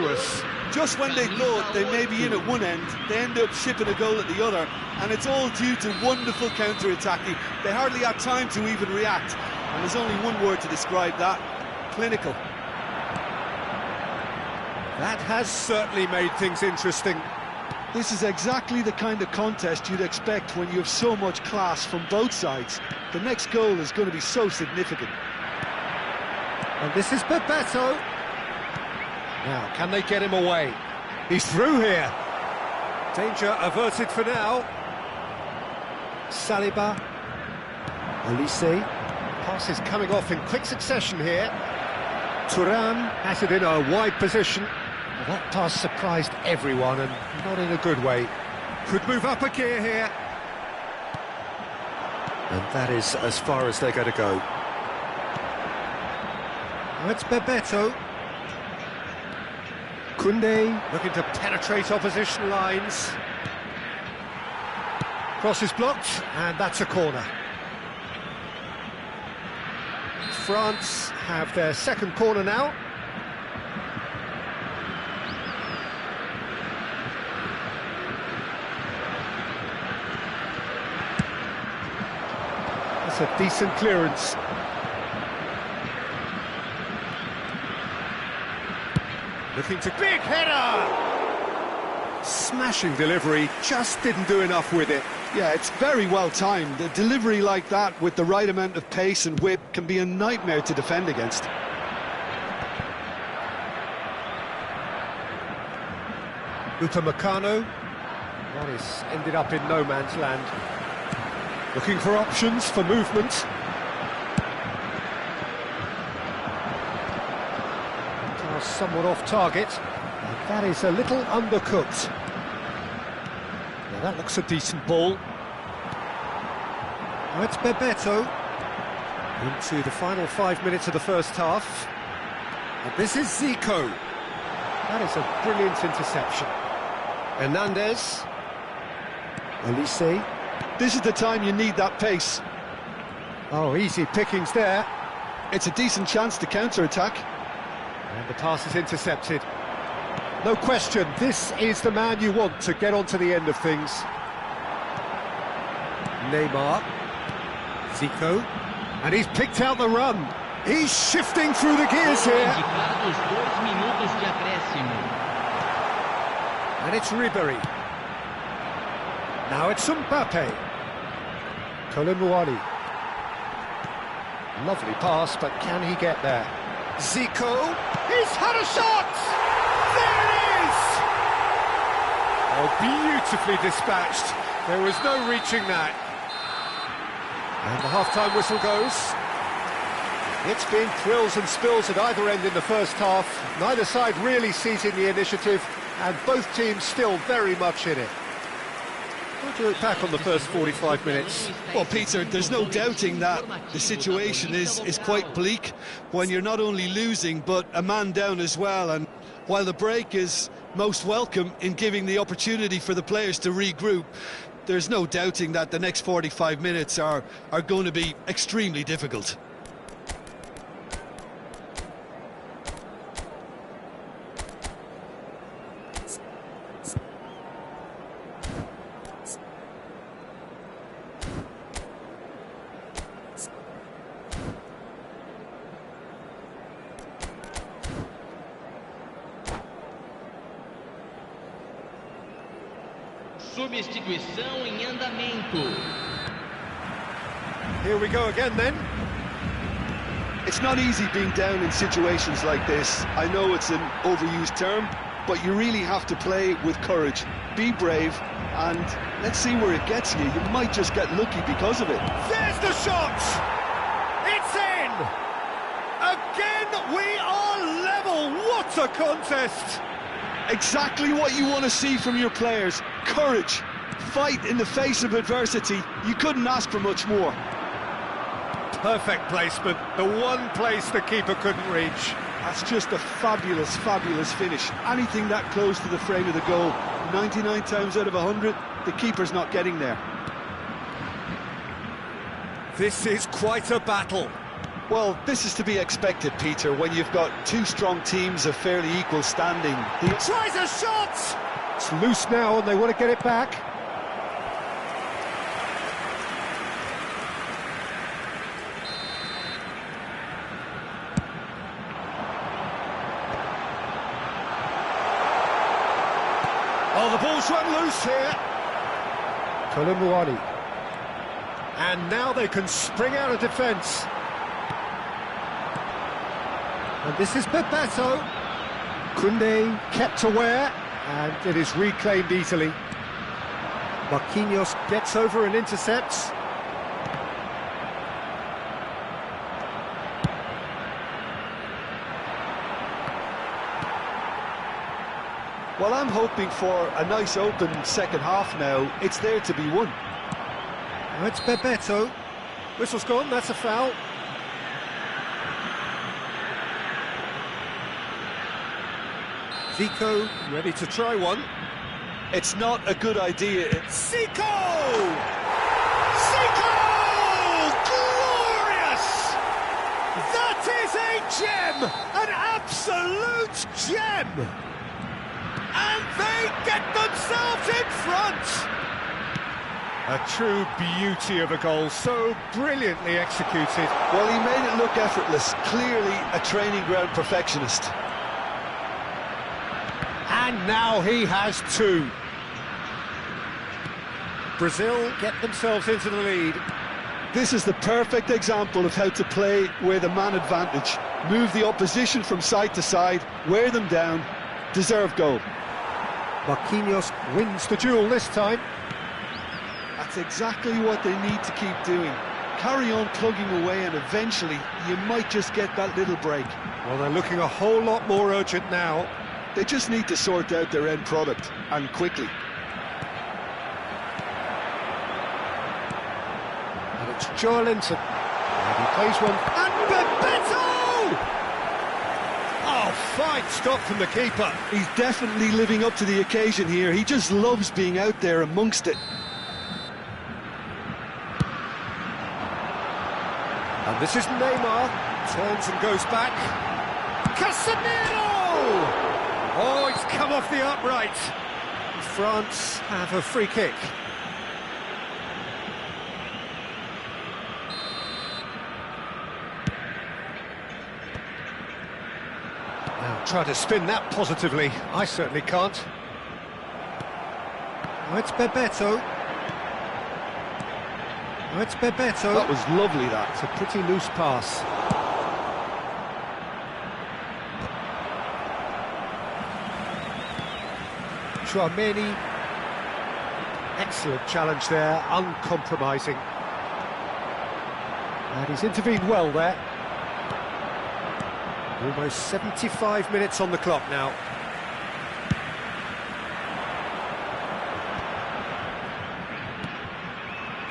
dangerous. Just when they thought they may be in at one end, they end up shipping a goal at the other, and it's all due to wonderful counter-attacking. They hardly had time to even react, and there's only one word to describe that: clinical. That has certainly made things interesting. This is exactly the kind of contest you'd expect when you have so much class from both sides. The next goal is going to be so significant. And this is Bebeto. Now, can they get him away? He's through here. Danger averted for now. Saliba. Olise. Pass is coming off in quick succession here. Thuram has it in a wide position. Well, that pass surprised everyone, and not in a good way. Could move up a gear here. And that is as far as they're going to go. Now it's Bebeto. Koundé looking to penetrate opposition lines. Cross is blocked, and that's a corner. France have their second corner now. That's a decent clearance. Looking to big header! Smashing delivery, just didn't do enough with it. Yeah, it's very well timed. A delivery like that with the right amount of pace and whip can be a nightmare to defend against. Upamecano. That is ended up in no man's land. Looking for options for movement. Somewhat off target. And that is a little undercooked. Now that looks a decent ball. Now it's Bebeto. Into the final 5 minutes of the first half. And this is Zico. That is a brilliant interception. Hernandez. Olise. This is the time you need that pace. Oh, easy pickings there. It's a decent chance to counter-attack. And the pass is intercepted. No question, this is the man you want to get onto the end of things. Neymar. Zico. And he's picked out the run. He's shifting through the gears here. And it's Ribéry. Now it's Mbappe. Koulibaly. Lovely pass, but can he get there? Zico, he's had a shot! There it is! Oh, beautifully dispatched. There was no reaching that. And the half-time whistle goes. It's been thrills and spills at either end in the first half. Neither side really seizing the initiative, and both teams still very much in it. How do you look back on the first 45 minutes? Well, Peter, there's no doubting that the situation is quite bleak when you're not only losing, but a man down as well. And while the break is most welcome in giving the opportunity for the players to regroup, there's no doubting that the next 45 minutes are going to be extremely difficult. Substituição em andamento. Here we go again then. It's not easy being down in situations like this. I know it's an overused term, but you really have to play with courage. Be brave, and let's see where it gets you. You might just get lucky because of it. There's the shot! It's in! Again, we are level! What a contest! Exactly what you want to see from your players. Courage. Fight in the face of adversity. You couldn't ask for much more. Perfect placement. The one place the keeper couldn't reach. That's just a fabulous, fabulous finish. Anything that close to the frame of the goal, 99 times out of 100, the keeper's not getting there. This is quite a battle. Well, this is to be expected, Peter, when you've got two strong teams of fairly equal standing. Tries a shot! It's loose now and they want to get it back. Oh, the ball's run loose here. Kolumuani. And now they can spring out of defence. And this is Bebeto. Koundé kept aware, and it is reclaimed easily. Marquinhos gets over and intercepts. Well, I'm hoping for a nice open second half now. It's there to be won. It's Bebeto. Whistle's gone, that's a foul. Zico ready to try one. It's not a good idea. Zico! Zico! Glorious! That is a gem! An absolute gem! And they get themselves in front! A true beauty of a goal, so brilliantly executed. Well, he made it look effortless. Clearly a training ground perfectionist. And now he has two. Brazil get themselves into the lead. This is the perfect example of how to play with a man advantage. Move the opposition from side to side, wear them down, deserve goal. Marquinhos wins the duel this time. That's exactly what they need to keep doing. Carry on plugging away and eventually you might just get that little break. Well, they're looking a whole lot more urgent now. They just need to sort out their end product, and quickly. And it's Joelinton. And he plays one. And Bebeto! Oh, fine stop from the keeper. He's definitely living up to the occasion here. He just loves being out there amongst it. And this is Neymar. Turns and goes back. Casemiro! Oh, it's come off the upright. France have a free kick. Now try to spin that positively. I certainly can't. Oh, it's Bebeto. Oh, it's Bebeto. That was lovely, that. It's a pretty loose pass. Chouameni, excellent challenge there, uncompromising. And he's intervened well there. Almost 75 minutes on the clock now.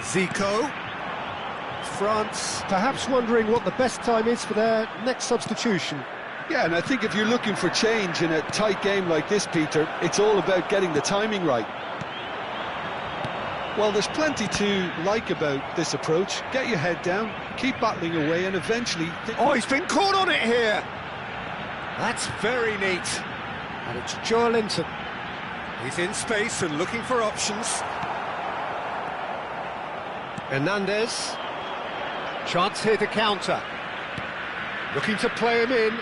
Zico. France perhaps wondering what the best time is for their next substitution. Yeah, and I think if you're looking for change in a tight game like this, Peter, it's all about getting the timing right. Well, there's plenty to like about this approach. Get your head down, keep battling away, and eventually... Oh, he's been caught on it here! That's very neat. And it's Joelinton. He's in space and looking for options. Hernandez. Chance here to counter. Looking to play him in.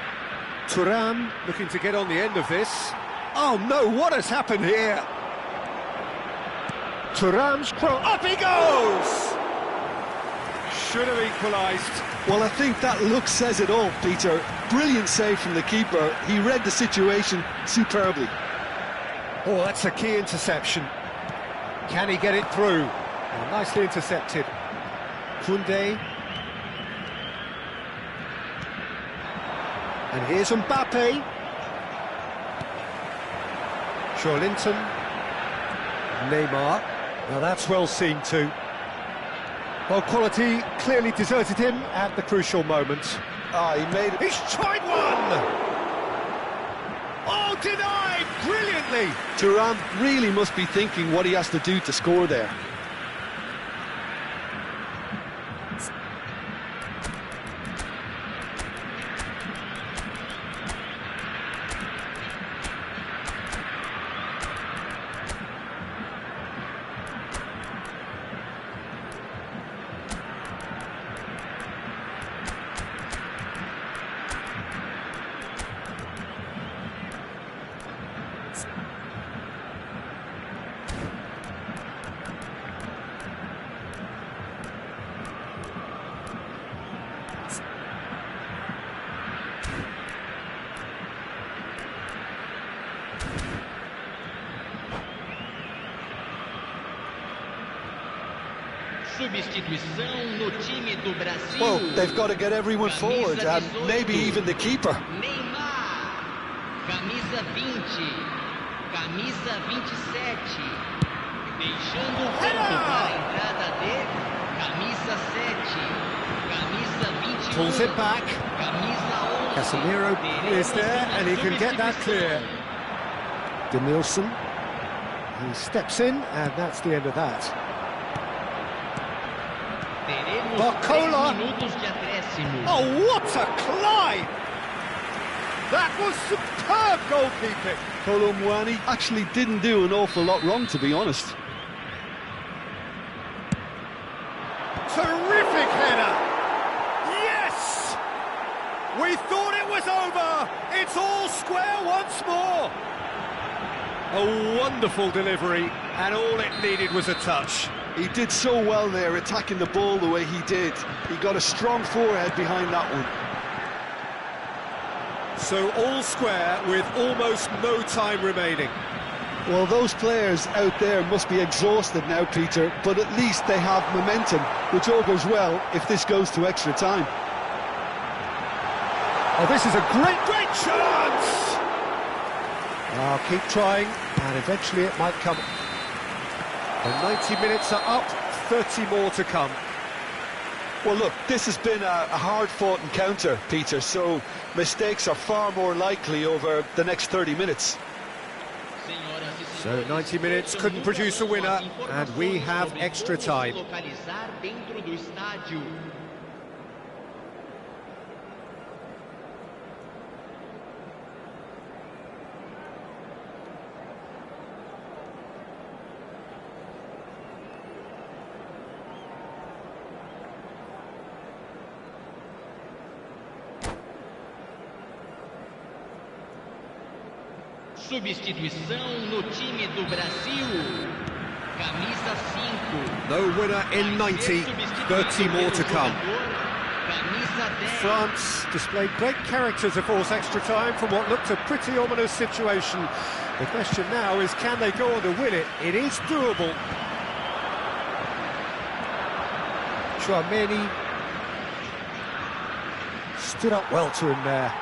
Thuram looking to get on the end of this. Oh no, what has happened here? Thuram's cross. Up he goes! Should have equalised. Well, I think that look says it all, Peter. Brilliant save from the keeper. He read the situation superbly. Oh, that's a key interception. Can he get it through? Oh, nicely intercepted. Koundé. And here's Mbappe. Joelinton. Neymar. Now that's well seen too. Well, quality clearly deserted him at the crucial moment. Ah, he made it. He's tried one! Oh, denied brilliantly! Thuram really must be thinking what he has to do to score there. Substituição no time do Brasil. Well, they've got to get everyone forward, and maybe even the keeper. Neymar. Camisa 20. Camisa 27. Deixando o campo para a entrada de camisa 7. Camisa 21. Pulls it back. Camisa 11. Casemiro is there, and he can get that clear. Denilson. He steps in, and that's the end of that. Teremos Barcola. 3 minutos de acréscimo. Oh, what a climb! That was superb goalkeeping. Kolo Muani actually didn't do an awful lot wrong, to be honest. Terrific header! Yes! We thought it was over. It's all square once more. A wonderful delivery, and all it needed was a touch. He did so well there, attacking the ball the way he did. He got a strong forehead behind that one. So all square with almost no time remaining. Well, those players out there must be exhausted now, Peter, but at least they have momentum, which all goes well if this goes to extra time. Oh, this is a great chance! I'll keep trying, and eventually it might come. The 90 minutes are up, 30 more to come. Well, look, this has been a hard-fought encounter, Peter, so mistakes are far more likely over the next 30 minutes. So 90 minutes couldn't produce a winner, and we have extra time. Substituição no time do Brasil. Camisa 5. No winner in 90, 30 more to come. France displayed great character to force extra time from what looked a pretty ominous situation. The question now is, can they go on to win it? It is doable. Chouameni stood up well to him there.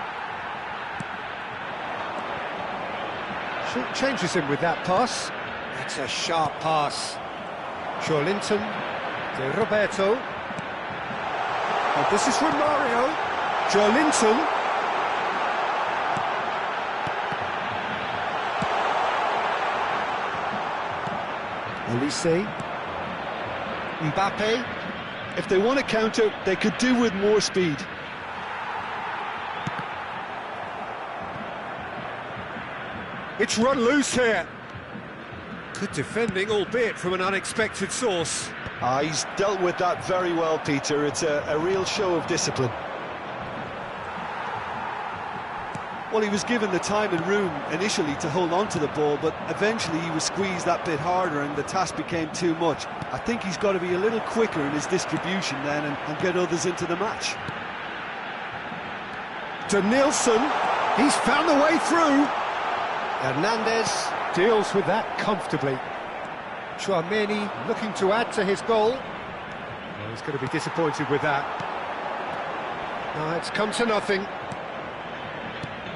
Changes him with that pass. That's a sharp pass. Joelinton to Roberto. And this is from Mario. Joelinton. Elise. Mbappe. If they want to counter, they could do with more speed. It's run loose here. Good defending, albeit from an unexpected source. He's dealt with that very well, Peter. It's a real show of discipline. Well, he was given the time and room initially to hold on to the ball, but eventually he was squeezed that bit harder and the task became too much. I think he's got to be a little quicker in his distribution then and get others into the match. Denilson, he's found the way through. Hernandez deals with that comfortably. Chouameni looking to add to his goal. Well, he's going to be disappointed with that. No, it's come to nothing.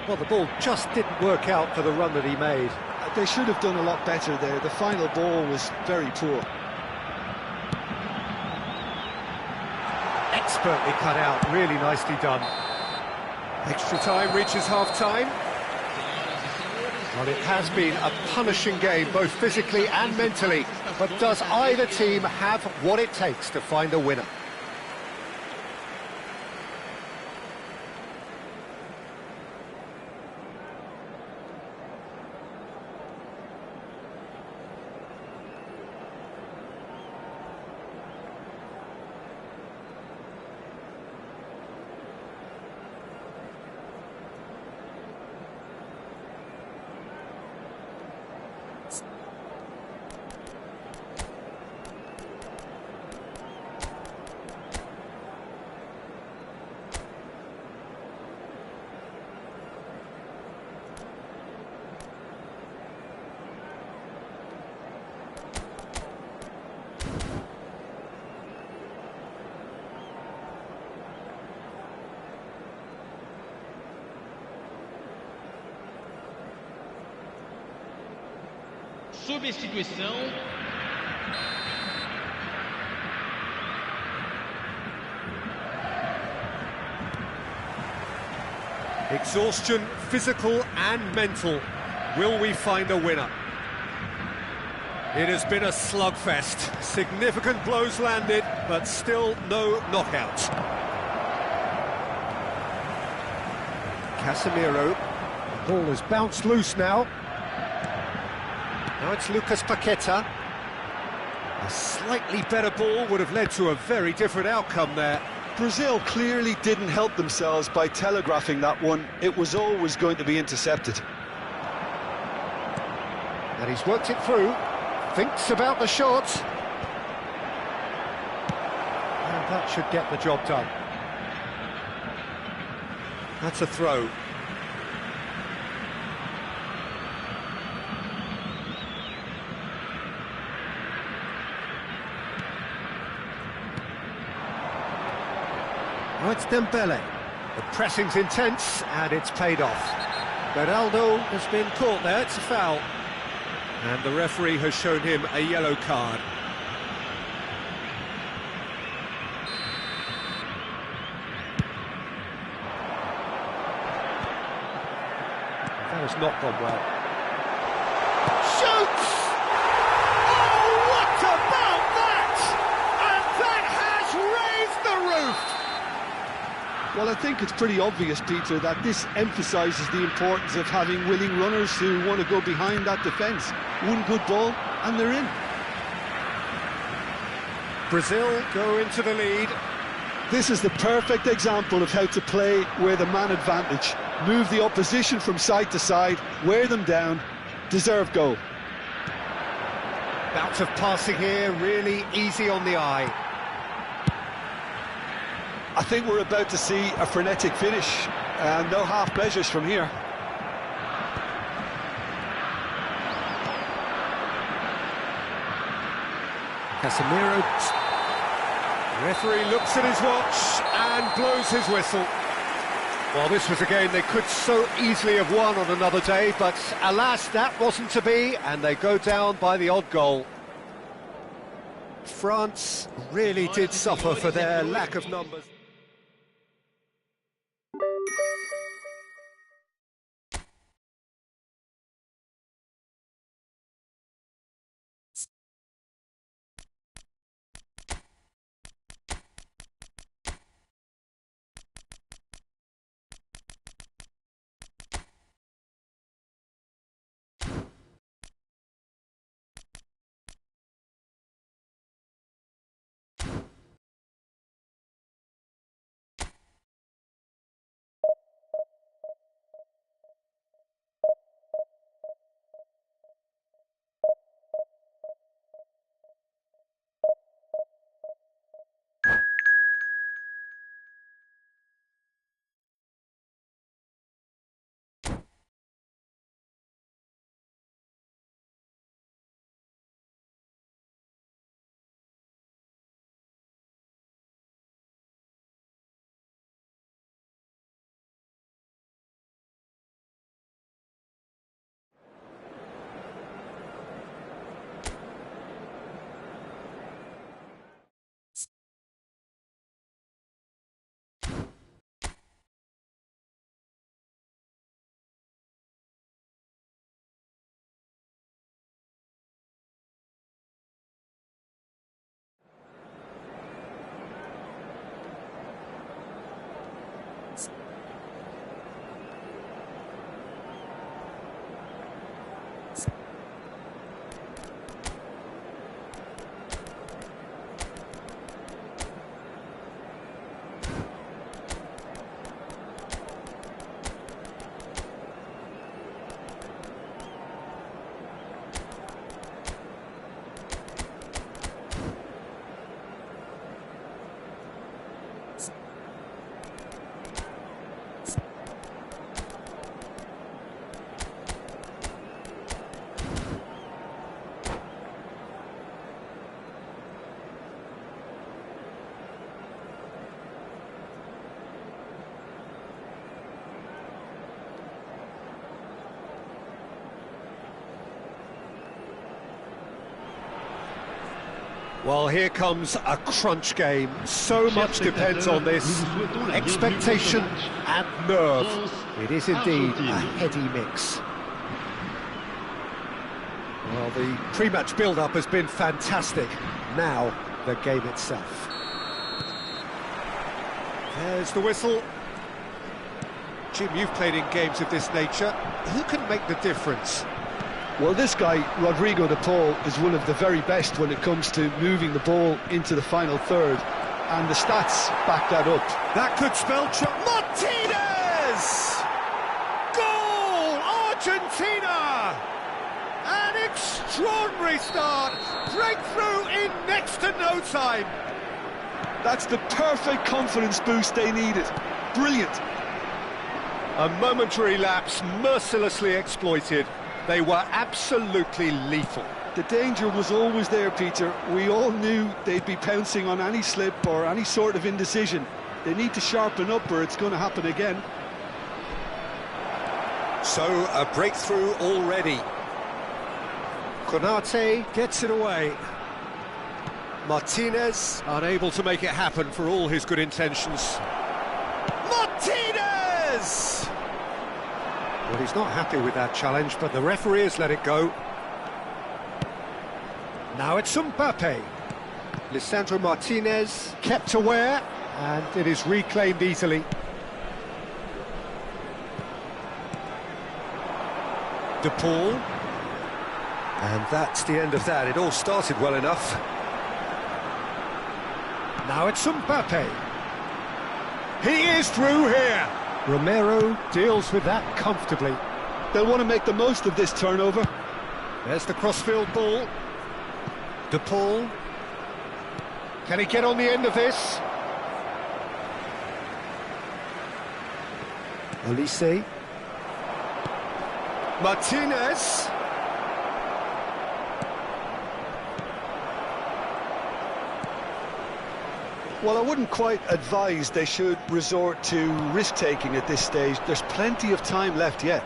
Well, the ball just didn't work out for the run that he made. They should have done a lot better there. The final ball was very poor. Expertly cut out, really nicely done. Extra time reaches half-time. Well, it has been a punishing game, both physically and mentally. But does either team have what it takes to find a winner? Substituição. Exhaustion, physical and mental. Will we find a winner? It has been a slugfest. Significant blows landed, but still no knockout. Casemiro. The ball has bounced loose now. Now it's Lucas Paqueta. A slightly better ball would have led to a very different outcome there. Brazil clearly didn't help themselves by telegraphing that one. It was always going to be intercepted. And he's worked it through. Thinks about the shot. And that should get the job done. That's a throw. Now it's Dembele. The pressing's intense and it's paid off. Beraldo has been caught there, it's a foul. And the referee has shown him a yellow card. That has not gone well. Shoots! Oh, what about that? And that has raised the roof! Well, I think it's pretty obvious, Peter, that this emphasises the importance of having willing runners who want to go behind that defence. One good ball, and they're in. Brazil go into the lead. This is the perfect example of how to play with a man advantage. Move the opposition from side to side, wear them down, deserve goal. Bout of passing here, really easy on the eye. I think we're about to see a frenetic finish, and no half measures from here. Casemiro. The referee looks at his watch and blows his whistle. Well, this was a game they could so easily have won on another day, but alas, that wasn't to be, and they go down by the odd goal. France really did suffer for their lack of numbers. Well, here comes a crunch game. So much depends on this. Expectation and nerve. It is indeed a heady mix. Well, the pre-match build-up has been fantastic. Now, the game itself. There's the whistle. Jim, you've played in games of this nature. Who can make the difference? Well, this guy, Rodrigo de Paul, is one of the very best when it comes to moving the ball into the final third, and the stats back that up. That could spell Martinez! Goal! Argentina! An extraordinary start! Breakthrough in next to no time! That's the perfect confidence boost they needed. Brilliant. A momentary lapse mercilessly exploited. They were absolutely lethal. The danger was always there, Peter. We all knew they'd be pouncing on any slip or any sort of indecision. They need to sharpen up or it's going to happen again. So, a breakthrough already. Konate gets it away. Martinez unable to make it happen for all his good intentions. Martinez! Well, he's not happy with that challenge, but the referee has let it go. Now it's Mbappe. Lisandro Martinez kept aware, and it is reclaimed easily. De Paul. And that's the end of that. It all started well enough. Now it's Mbappe. He is through here. Romero deals with that comfortably. They'll want to make the most of this turnover. There's the crossfield ball. De Paul. Can he get on the end of this? Olise. Martinez. Well, I wouldn't quite advise they should resort to risk-taking at this stage. There's plenty of time left yet.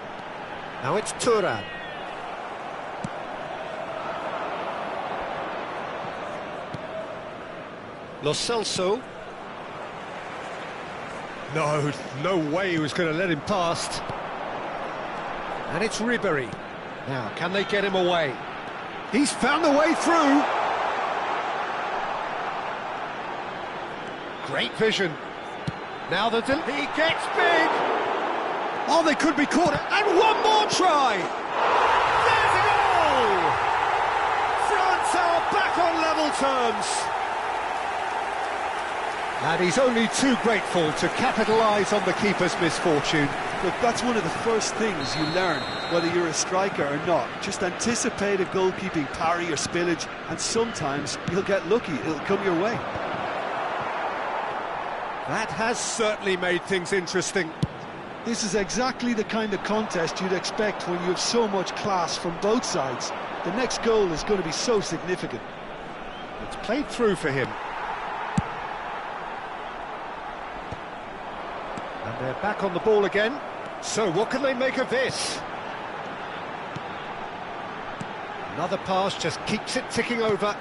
Now it's Thuram. Lo Celso. No way he was going to let him past. And it's Ribery. Now, can they get him away? He's found the way through. Great vision. Now he gets big. Oh, they could be caught. And one more try. There's a goal. France are back on level terms. And he's only too grateful to capitalise on the keeper's misfortune. Look, that's one of the first things you learn, whether you're a striker or not. Just anticipate a goalkeeping parry or spillage, and sometimes you'll get lucky. It'll come your way. That has certainly made things interesting. This is exactly the kind of contest you'd expect when you have so much class from both sides. The next goal is going to be so significant. It's played through for him. And they're back on the ball again. So what can they make of this? Another pass just keeps it ticking over.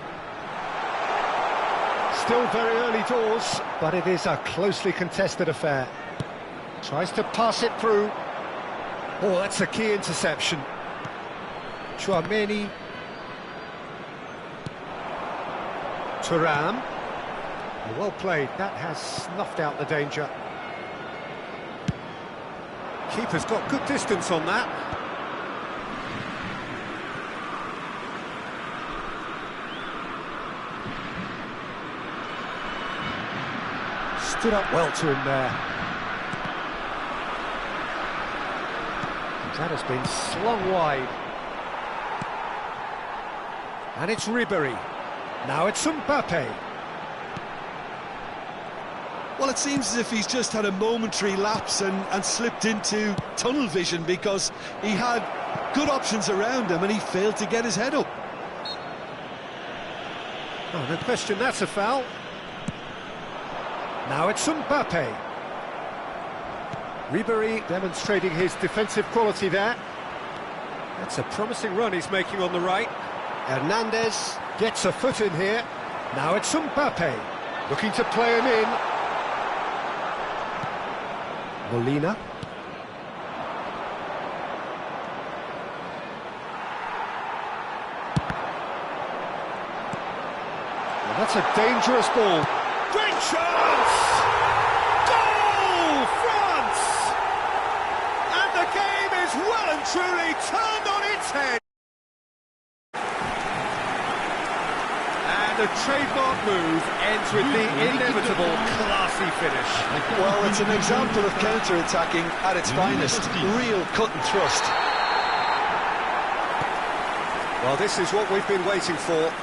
Still very early doors, but it is a closely contested affair. Tries to pass it through. Oh, that's a key interception. Tchouaméni. Thuram. Well played. That has snuffed out the danger. Keeper's got good distance on that. Stood up well to him there. That has been slung wide. And it's Ribery. Now it's Mbappe. Well, it seems as if he's just had a momentary lapse and slipped into tunnel vision, because he had good options around him and he failed to get his head up. Oh, no question, that's a foul. Now it's Mbappe. Ribery demonstrating his defensive quality there. That's a promising run he's making on the right. Hernandez gets a foot in here. Now it's Mbappe, looking to play him in. Molina. Well, that's a dangerous ball. Great chance! Goal, France! And the game is well and truly turned on its head. The trademark move ends with the inevitable classy finish. Well, it's an example of counter-attacking at its finest. Real cut and thrust. Well, this is what we've been waiting for.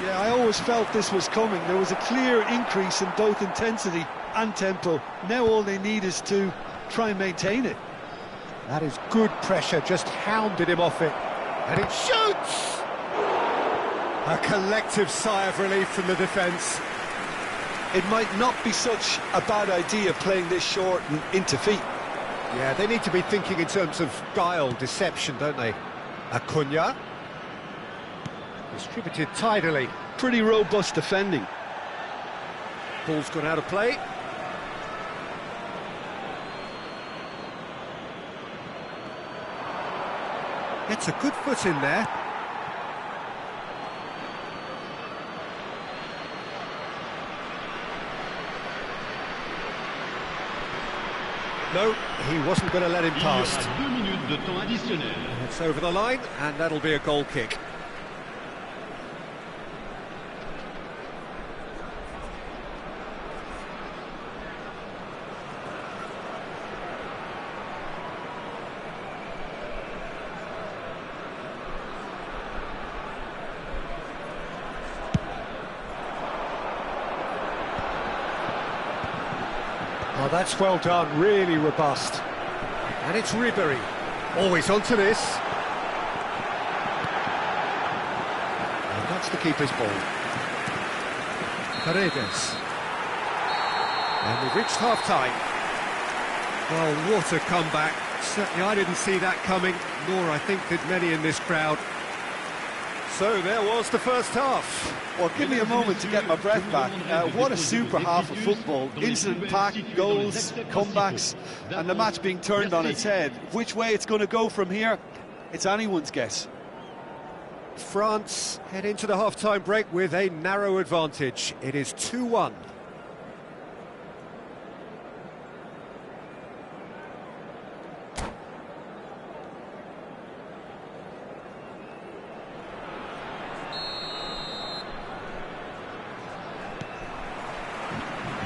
Yeah, I always felt this was coming. There was a clear increase in both intensity and tempo. Now all they need is to try and maintain it. That is good pressure, just hounded him off it. And it shoots! A collective sigh of relief from the defence. It might not be such a bad idea playing this short and into feet. Yeah, they need to be thinking in terms of guile, deception, don't they? Acuna. Distributed tidily. Pretty robust defending. Ball's gone out of play. Gets a good foot in there. No, he wasn't going to let him past. 2 minutes de temps additionnel. It's over the line, and that'll be a goal kick. Oh, that's well done, really robust. And it's Ribery, always onto this. And that's the keeper's ball. Paredes. And we've reached half-time. Well, what a comeback. Certainly I didn't see that coming, nor I think did many in this crowd. So there was the first half. Well, give me a moment to get my breath back. What a super half of football. Incident-packed, goals, comebacks, and the match being turned on its head. Which way it's going to go from here, it's anyone's guess. France head into the half-time break with a narrow advantage. It is 2-1.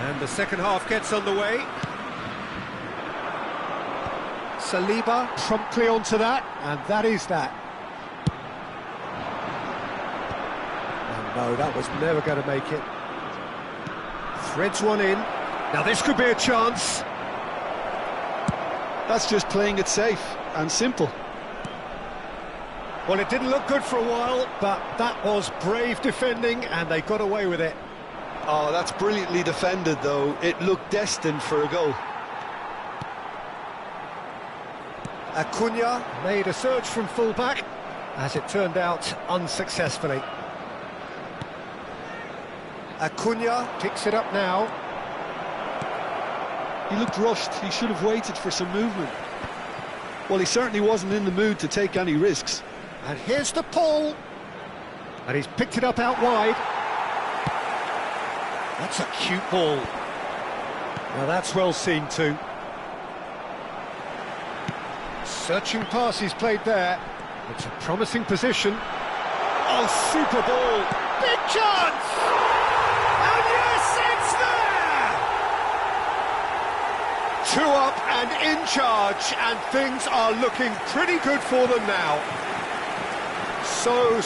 And the second half gets underway. Saliba promptly onto that, and that is that. Oh no, that was never going to make it. Threads one in. Now this could be a chance. That's just playing it safe and simple. Well, it didn't look good for a while, but that was brave defending, and they got away with it. Oh, that's brilliantly defended, though. It looked destined for a goal. Acuna made a surge from full-back, as it turned out, unsuccessfully. Acuna picks it up now. He looked rushed. He should have waited for some movement. Well, he certainly wasn't in the mood to take any risks. And here's the pull. And he's picked it up out wide. That's a cute ball. Now that's well seen too. Searching pass he's played there. It's a promising position. Oh, super ball. Big chance! And yes, it's there! 2 up and in charge, and things are looking pretty good for them now. So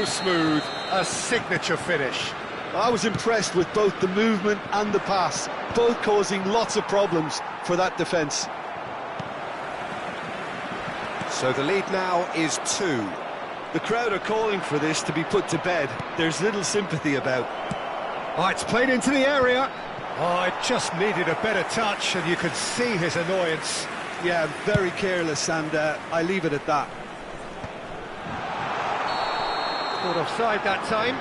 smooth. A signature finish. I was impressed with both the movement and the pass, both causing lots of problems for that defence. So the lead now is 2. The crowd are calling for this to be put to bed. There's little sympathy about. Oh, it's played into the area. Oh, it just needed a better touch, and you could see his annoyance. Yeah, very careless, and I leave it at that. Caught offside that time.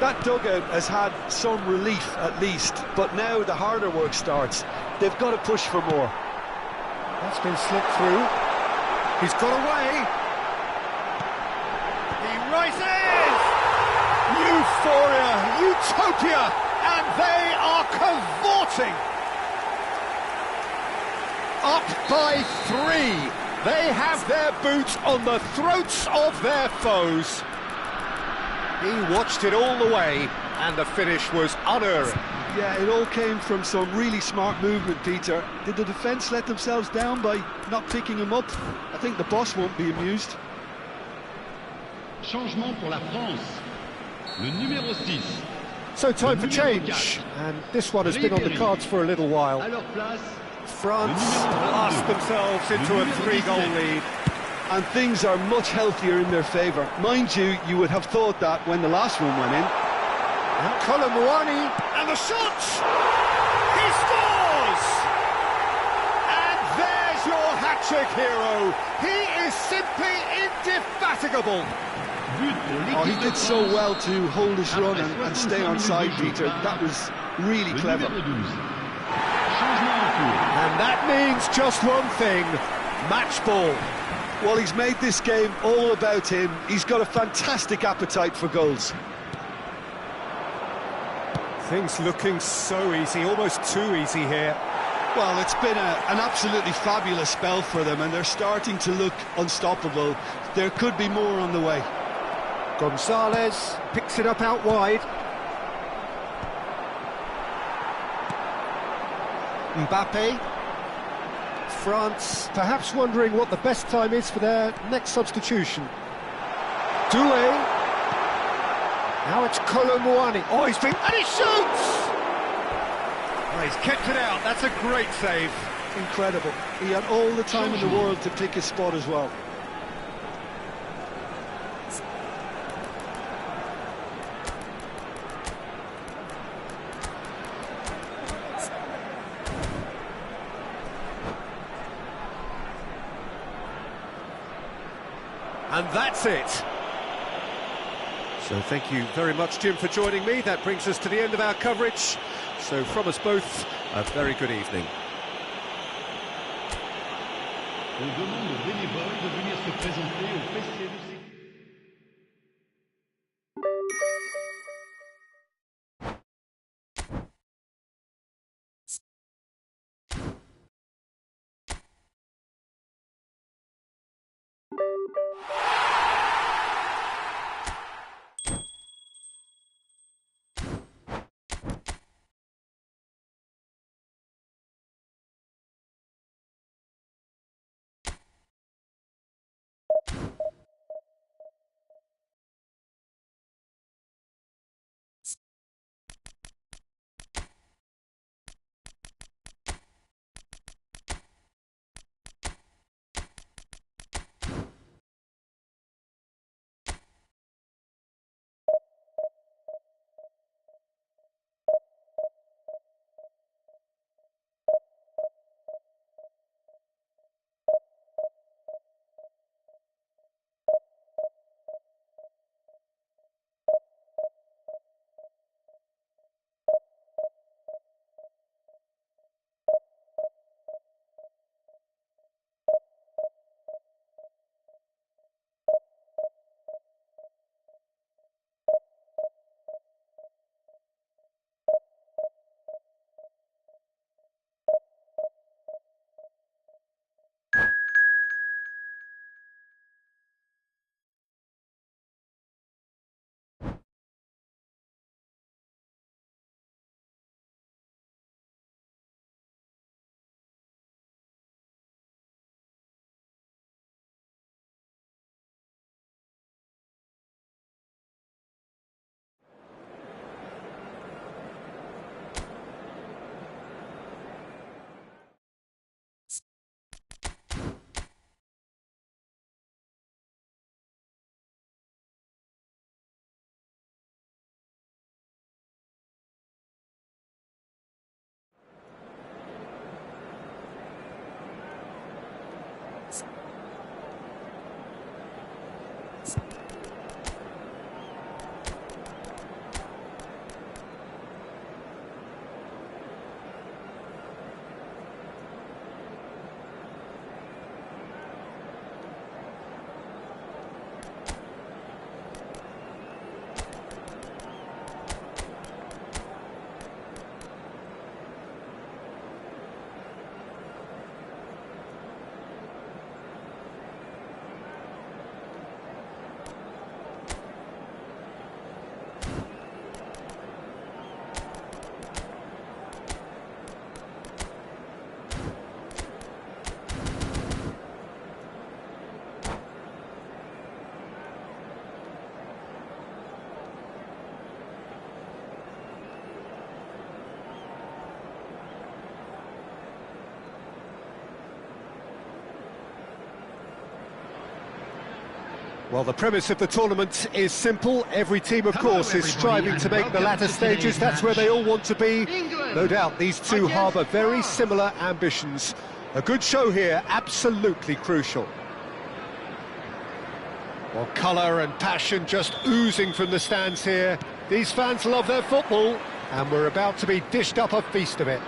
That dugout has had some relief at least, but now the harder work starts. They've got to push for more. That's been slipped through. He's got away. He rises! Euphoria, utopia, and they are cavorting. Up by 3. They have their boots on the throats of their foes. He watched it all the way, and the finish was unerring. Yeah, it all came from some really smart movement, Peter. Did the defence let themselves down by not picking him up? I think the boss won't be amused. Changement pour la France. Le numéro 6. So time for change, and this one has been on the cards for a little while. À leur place, France blast themselves into a 3-goal lead. And things are much healthier in their favour. Mind you, you would have thought that when the last one went in. And Colomwani, and the shot! He scores! And there's your hat-trick hero. He is simply indefatigable. but pour l'équipe Oh, he de did so France. well to hold his run and stay on side, Peter. That was really Le clever. numéro 12. Changement en cours. And that means just one thing, match ball. Well, he's made this game all about him. He's got a fantastic appetite for goals. Things looking so easy, almost too easy here. Well, it's been an absolutely fabulous spell for them, and they're starting to look unstoppable. There could be more on the way. Gonzalez picks it up out wide. Mbappe. France perhaps wondering what the best time is for their next substitution. Doué. Now it's Colomwani. Oh, he's been... and he shoots! Oh, he's kept it out. That's a great save. Incredible. He had all the time in the world to pick his spot as well. And that's it. So thank you very much, Jim, for joining me. That brings us to the end of our coverage. So from us both, a very good evening. On demande aux bénévoles de venir se présenter au PC de sécurité. Well, the premise of the tournament is simple. Every team, of course, is striving to make the latter stages. That's where they all want to be. No doubt these two harbour very similar ambitions. A good show here, absolutely crucial. Well, colour and passion just oozing from the stands here. These fans love their football, and we're about to be dished up a feast of it.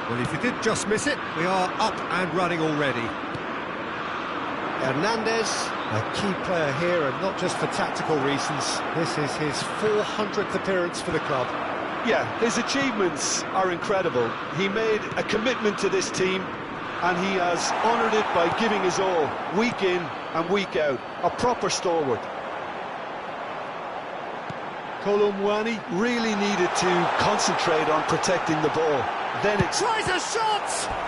Well, if you did just miss it, we are up and running already. Hernandez, a key player here, and not just for tactical reasons. This is his 400th appearance for the club. Yeah, his achievements are incredible. He made a commitment to this team, and he has honoured it by giving his all, week in and week out. A proper stalwart. Kolo Muani really needed to concentrate on protecting the ball. Then it Tries a shot!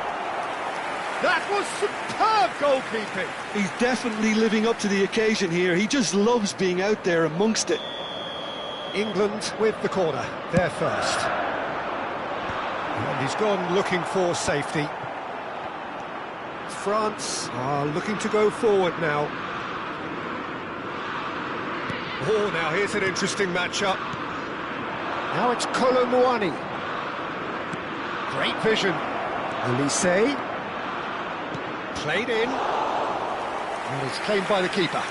That was superb goalkeeping. He's definitely living up to the occasion here. He just loves being out there amongst it. England with the corner, they're first. And he's gone looking for safety. France are looking to go forward now. Oh, now here's an interesting matchup. Now it's Kolo Muani. Great vision. Elise. Played in. And it's claimed by the keeper.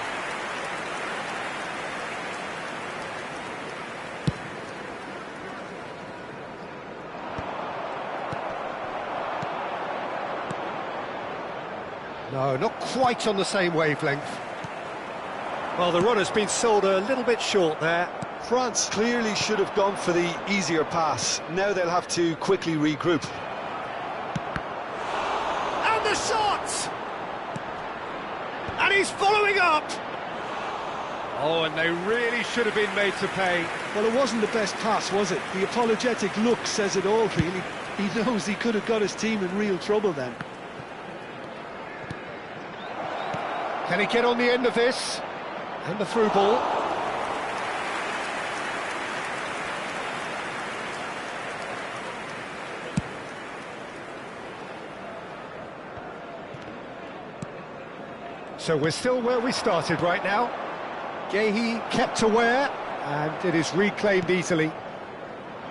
No, not quite on the same wavelength. Well, the run has been sold a little bit short there. France clearly should have gone for the easier pass. Now they'll have to quickly regroup. And the shot! And he's following up! Oh, and they really should have been made to pay. Well, it wasn't the best pass, was it? The apologetic look says it all, really. He knows he could have got his team in real trouble then. Can he get on the end of this? And the through ball. So we're still where we started right now. Gehi kept aware, and it is reclaimed easily.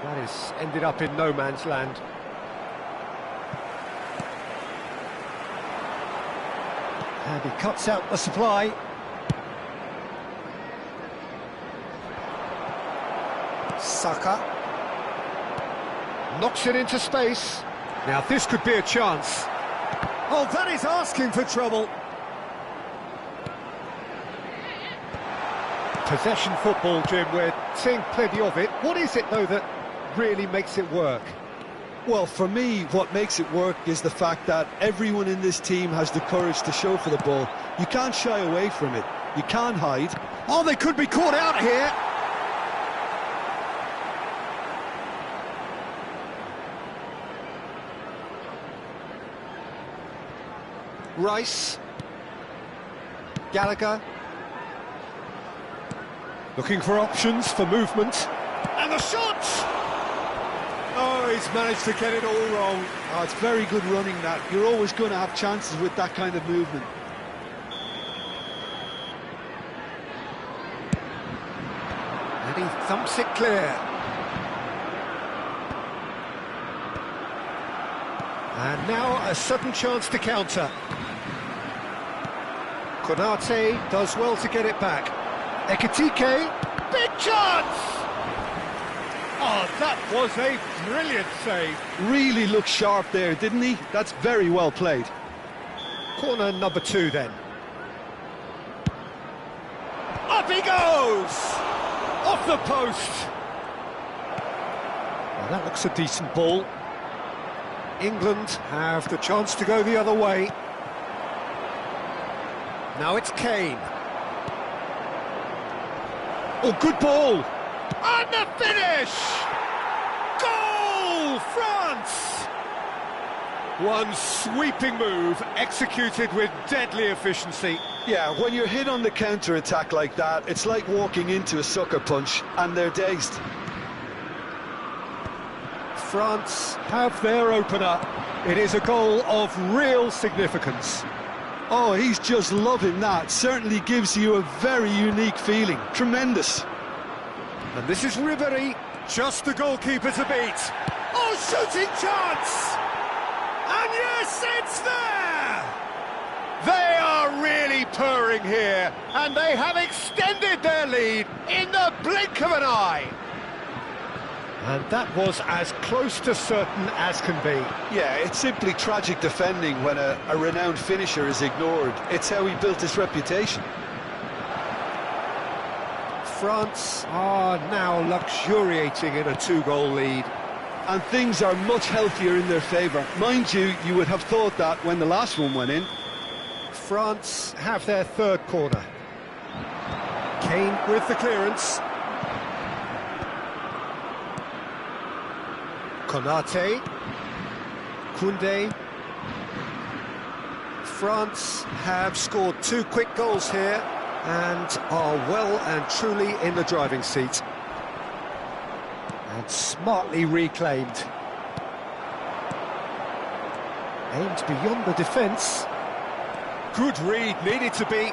That has ended up in no man's land. And he cuts out the supply. Saka. Knocks it into space. Now this could be a chance. Oh, that is asking for trouble. Possession football, Jim, we're seeing plenty of it. What is it, though, that really makes it work? Well, for me, what makes it work is the fact that everyone in this team has the courage to show for the ball. You can't shy away from it. You can't hide. Oh, they could be caught out here. Rice. Gallagher. Looking for options for movement. And the shot! Oh, he's managed to get it all wrong. Oh, it's very good running, that. You're always going to have chances with that kind of movement. And he thumps it clear. And now a sudden chance to counter. Konate does well to get it back. Ekitike, big chance! Oh, that was a brilliant save. Really looked sharp there, didn't he? That's very well played. Corner number 2 then. Up he goes! Off the post! Well, that looks a decent ball. England have the chance to go the other way. Now it's Kane. Oh, good ball! And the finish! Goal! France! One sweeping move, executed with deadly efficiency. Yeah, when you're hit on the counter-attack like that, it's like walking into a sucker punch, and they're dazed. France have their opener. It is a goal of real significance. Oh, he's just loving that. Certainly gives you a very unique feeling. Tremendous. And this is Ribery, just the goalkeeper to beat. Oh, shooting chance! And yes, it's there! They are really purring here, and they have extended their lead in the blink of an eye. And that was as close to certain as can be. Yeah, it's simply tragic defending when a renowned finisher is ignored. It's how he built his reputation. France are now luxuriating in a 2-goal lead. And things are much healthier in their favour. Mind you, you would have thought that when the last one went in. France have their third corner. Kane with the clearance. Konate, Koundé. France have scored 2 quick goals here and are well and truly in the driving seat. And smartly reclaimed. Aimed beyond the defence. Good read, needed to be.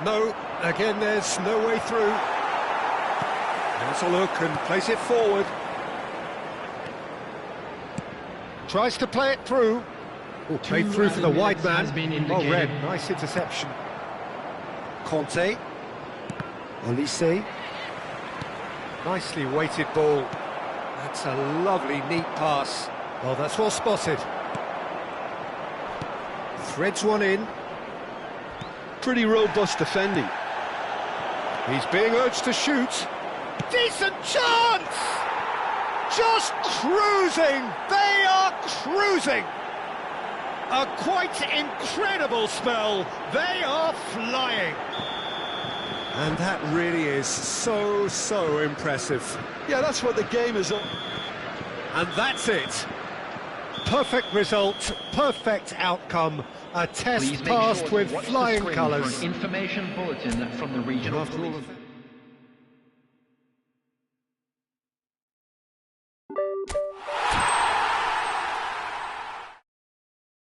No, again there's no way through. Has a look and plays it forward. Tries to play it through. Oh, played through for the wide man. Oh, Red, nice interception. Conte. Olise. Nicely weighted ball. That's a lovely, neat pass. Well, that's well spotted. Threads one in. Pretty robust defending. He's being urged to shoot. Decent chance! Just cruising! They are cruising! A quite incredible spell. They are flying. And that really is so impressive. Yeah, that's what the game is on. And that's it. Perfect result, perfect outcome. A test passed with flying colours. Information bulletin from the regional police.